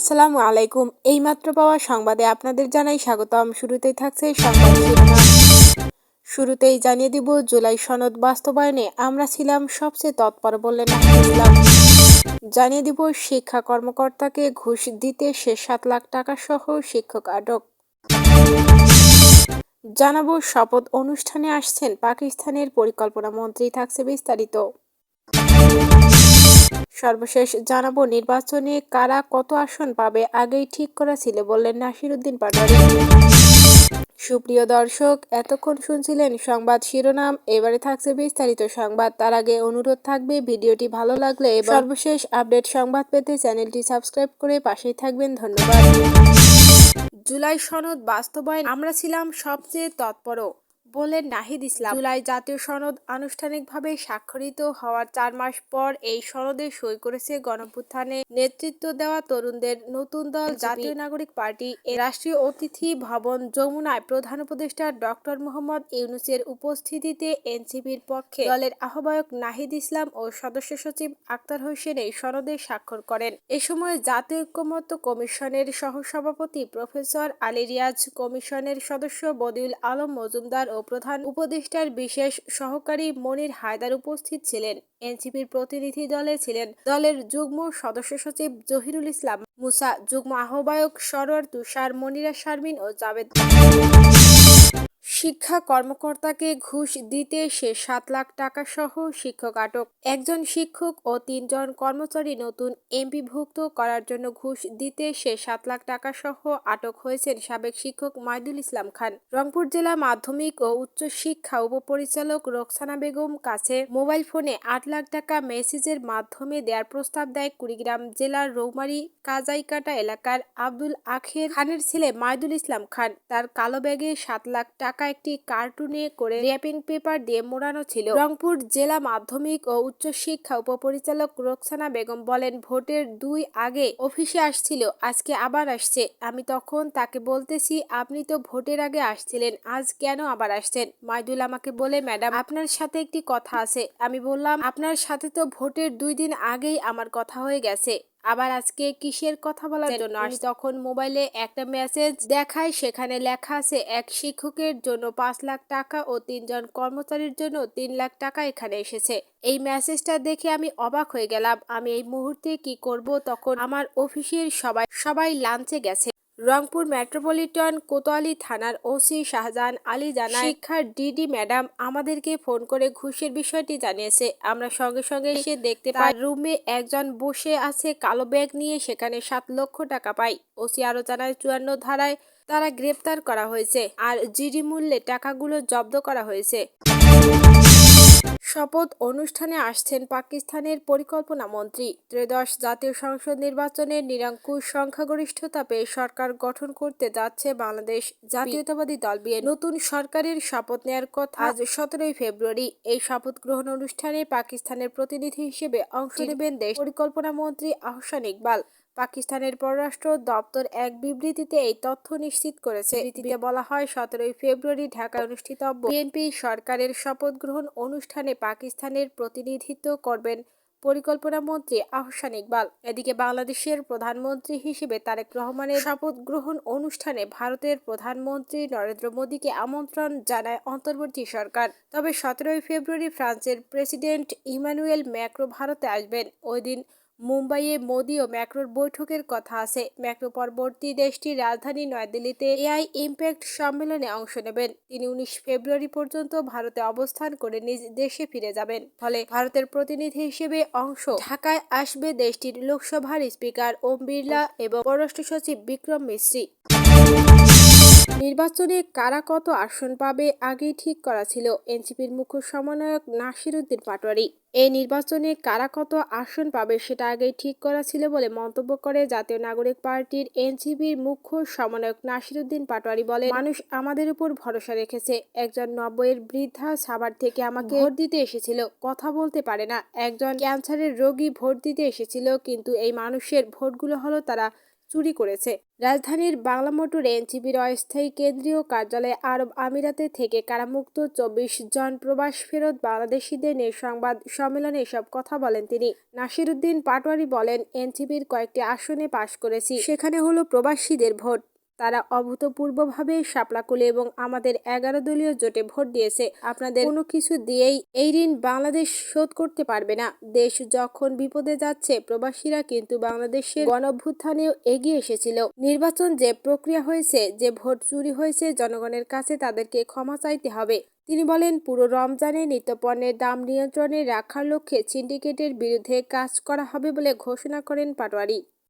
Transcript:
আসসালামু আলাইকুম। এইমাত্র পাওয়া সংবাদে আপনাদের জানাই স্বাগতম। শুরুতেই থাকছে সংবাদ শিরোনাম। শুরুতেই জানিয়ে দিব, জুলাই সনদ বাস্তবায়নে আমরা ছিলাম সবচেয়ে তৎপর বললেন নাহিদ ইসলাম। জানিয়ে দিব, শিক্ষা কর্মকর্তাকে ঘুষ দিতে সে 7 লাখ টাকা সহ শিক্ষক আটক। জানাবো, শপথ অনুষ্ঠানে আসছেন পাকিস্তানের পরিকল্পনা মন্ত্রী। থাকছে বিস্তারিত। সর্বশেষ জানাবো, নির্বাচনে কারা কত আসন পাবে আগেই ঠিক করা ছিল বললেন নাসিরউদ্দিন পাটোয়ারি। সুপ্রিয় দর্শক, এতক্ষণ শুনছিলেন সংবাদ শিরোনাম। এবারে থাকছে বিস্তারিত সংবাদ। তার আগে অনুরোধ থাকবে, ভিডিওটি ভালো লাগলে এবং সর্বশেষ আপডেট সংবাদ পেতে চ্যানেলটি সাবস্ক্রাইব করে পাশেই থাকবেন। ধন্যবাদ। জুলাই সনদ বাস্তবায়ন আমরা ছিলাম সবচেয়ে তৎপর বললেন নাহিদ ইসলাম। জুলাই জাতীয় সনদ আনুষ্ঠানিকভাবে স্বাক্ষরিত হওয়ার 4 মাস পর এই সনদে সই করেছে গণঅভ্যুত্থানে নেতৃত্ব দেওয়া তরুণদের নতুন দল জাতীয় নাগরিক পার্টি। রাষ্ট্রীয় অতিথি ভবন যমুনায় প্রধান উপদেষ্টা ডক্টর মোহাম্মদ ইউনূসের উপস্থিতিতে এনসিপির পক্ষে দলের আহ্বায়ক নাহিদ ইসলাম ও সদস্য সচিব আক্তার হোসেন এই সনদে স্বাক্ষর করেন। এ সময় জাতীয় ঐক্যমত্য কমিশনের সহসভাপতি প্রফেসর আলী রিয়াজ, কমিশনের সদস্য বদিউল আলম মজুমদার ও প্রধান উপদেষ্টার বিশেষ সহকারী মনির হায়দার উপস্থিত ছিলেন। এনসিপির প্রতিনিধি দলে ছিলেন দলের যুগ্ম সদস্য সচিব জহিরুল ইসলাম মুসা, যুগ্ম আহ্বায়ক সরোয়ার তুষার, মনিরা শারমিন ও জাবেদ। শিক্ষা কর্মকর্তাকে ঘুষ দিতে সে 7 লাখ টাকা সহ শিক্ষক আটক। একজন শিক্ষক ও 3 জন কর্মচারী নতুন এমপিভুক্ত করার জন্য ঘুষ দিতে সে 7 লাখ টাকা সহ আটক হয়েছেন সাবেক শিক্ষক মাইদুল ইসলাম খান। রংপুর জেলা মাধ্যমিক ও উচ্চ শিক্ষা উপপরিচালক রোকসানা বেগম কাছে মোবাইল ফোনে 8 লাখ টাকা মেসেজের মাধ্যমে দেওয়ার প্রস্তাব দেয় কুড়িগ্রাম জেলার রৌমারী কাজাইকাটা এলাকার আব্দুল আখের খানের ছেলে মাইদুল ইসলাম খান। তার কালো ব্যাগে 7 লাখ টাকা একটি কার্টুনে করে র্যাপিং পেপার দিয়ে মোড়ানো ছিল। রংপুর জেলা মাধ্যমিক ও উচ্চ শিক্ষা উপপরিচালক রোকসানা বেগম বলেন, ভোটের 2 আগে অফিসে আসছিল, আজকে আবার আসছে। আমি তখন তাকে বলতেছি, আপনি তো ভোটের আগে আসছিলেন, আজ কেন আবার আসছেন? মাইদুল আমাকে বলে, ম্যাডাম আপনার সাথে একটি কথা আছে। আমি বললাম, আপনার সাথে তো ভোটের 2 দিন আগেই আমার কথা হয়ে গেছে, আবার আজকে কিসের কথা বলার জন্য? তখন মোবাইলে একটা মেসেজ দেখায়, সেখানে লেখা আছে এক শিক্ষকের জন্য 5 লাখ টাকা ও 3 জন কর্মচারীর জন্য 3 লাখ টাকা এখানে এসেছে। এই মেসেজটা দেখে আমি অবাক হয়ে গেলাম। আমি এই মুহূর্তে কি করব? তখন আমার অফিসের সবাই লাঞ্চে গেছে। রংপুর মেট্রোপলিটন কোতোয়ালি থানার ওসি শাহজাহান আলী জানায়, শিক্ষার ডিডি ম্যাডাম আমাদেরকে ফোন করে ঘুষের বিষয়টি জানিয়েছে। আমরা সঙ্গে সঙ্গে এসে দেখতে পাই রুমে একজন বসে আছে কালো ব্যাগ নিয়ে, সেখানে 7 লক্ষ টাকা পাই। ওসি আরো জানায়, 54 ধারায় তারা গ্রেপ্তার করা হয়েছে আর জিডি মূল্যে টাকাগুলো জব্দ করা হয়েছে। শপথ অনুষ্ঠানে আসছেন পাকিস্তানের পরিকল্পনা মন্ত্রী। ত্রয়োদশ জাতীয় সংসদ নির্বাচনের নিরঙ্কুশ সংখ্যাগরিষ্ঠতা পেয়ে সরকার গঠন করতে যাচ্ছে বাংলাদেশ জাতীয়তাবাদী দল বিএনপি। নতুন সরকারের শপথ নেয়ার কথা আজ 17 ফেব্রুয়ারি। এই শপথ গ্রহণ অনুষ্ঠানে পাকিস্তানের প্রতিনিধি হিসেবে অংশ নেবেন দেশ পরিকল্পনা মন্ত্রী আহসান ইকবাল। পাকিস্তানের পররাষ্ট্র দপ্তর এক বিবৃতিতে এই তথ্য নিশ্চিত করেছে। বিবৃতিতে বলা হয়, 17 ফেব্রুয়ারি ঢাকায় অনুষ্ঠিতব্য বিএনপি সরকারের শপথ গ্রহণ অনুষ্ঠানে পাকিস্তানের প্রতিনিধিত্ব করবেন পরিকল্পনা মন্ত্রী আহসান ইকবাল। এদিকে বাংলাদেশের প্রধানমন্ত্রী হিসেবে তারেক রহমানের শপথ গ্রহণ অনুষ্ঠানে ভারতের প্রধানমন্ত্রী নরেন্দ্র মোদীকে আমন্ত্রণ জানায় অন্তর্বর্তী সরকার। তবে 17 ফেব্রুয়ারি ফ্রান্সের প্রেসিডেন্ট ইমানুয়েল ম্যাক্রো ভারতে আসবেন। ওই দিন মুম্বাইয়ে মোদি ও ম্যাক্রোর বৈঠকের কথা আছে। ম্যাক্রো পরবর্তী দেশটির রাজধানী নয়াদিল্লিতে এআই ইম্প্যাক্ট সম্মেলনে অংশ নেবেন। তিনি 19 ফেব্রুয়ারি পর্যন্ত ভারতে অবস্থান করে নিজ দেশে ফিরে যাবেন। ফলে ভারতের প্রতিনিধি হিসেবে অংশ ঢাকায় আসবে দেশটির লোকসভার স্পিকার ওম বিড়লা এবং পররাষ্ট্র সচিব বিক্রম মিশ্রি। নির্বাচনে কারা কত আসন পাবে আগেই ঠিক করা ছিল, এনসিপির মুখ্য সমন্বয়ক নাসিরউদ্দিন পাটোয়ারি। এই নির্বাচনে কারা কত আসন পাবে সেটা আগেই ঠিক করা ছিল বলে মন্তব্য করে জাতীয় নাগরিক পার্টির এনসিপির মুখ্য সমন্বয়ক নাসিরউদ্দিন পাটোয়ারি বলেন, মানুষ আমাদের উপর ভরসা রেখেছে। একজন 90-এর বৃদ্ধা সাভার থেকে আমাকে ভোট দিতে এসেছিল, কথা বলতে পারে না। একজন ক্যান্সারের রোগী ভোট দিতে এসেছিল, কিন্তু এই মানুষের ভোটগুলো হলো তারা চুরি করেছে। রাজধানীর বাংলা মোটরে এনসিপির অস্থায়ী কেন্দ্রীয় কার্যালয়ে আরব আমিরাতে থেকে কারামুক্ত ২৪ জন প্রবাস ফেরত বাংলাদেশিদের নিয়ে সংবাদ সম্মেলনে এসব কথা বলেন তিনি। নাসিরুদ্দিন পাটোয়ারি বলেন, এনসিপির কয়েকটি আসনে পাশ করেছি, সেখানে হলো প্রবাসীদের ভোট। তারা অভূতপূর্বভাবে শাপলাকুলি এবং আমাদের ১১ দলীয় জোটে ভোট দিয়েছে। আপনাদের কোনো কিছু দিয়েই এই ঋণ বাংলাদেশ শোধ করতে পারবে না। দেশ যখন বিপদে যাচ্ছে, প্রবাসীরা কিন্তু বাংলাদেশের গণঅভ্যুত্থানেও এগিয়ে এসেছিল। নির্বাচন যে প্রক্রিয়া হয়েছে, যে ভোট চুরি হয়েছে, জনগণের কাছে তাদেরকে ক্ষমা চাইতে হবে। তিনি বলেন, পুরো রমজানে নিত্যপণ্যের দাম নিয়ন্ত্রণে রাখার লক্ষ্যে সিন্ডিকেটের বিরুদ্ধে কাজ করা হবে বলে ঘোষণা করেন পাটোয়ারি।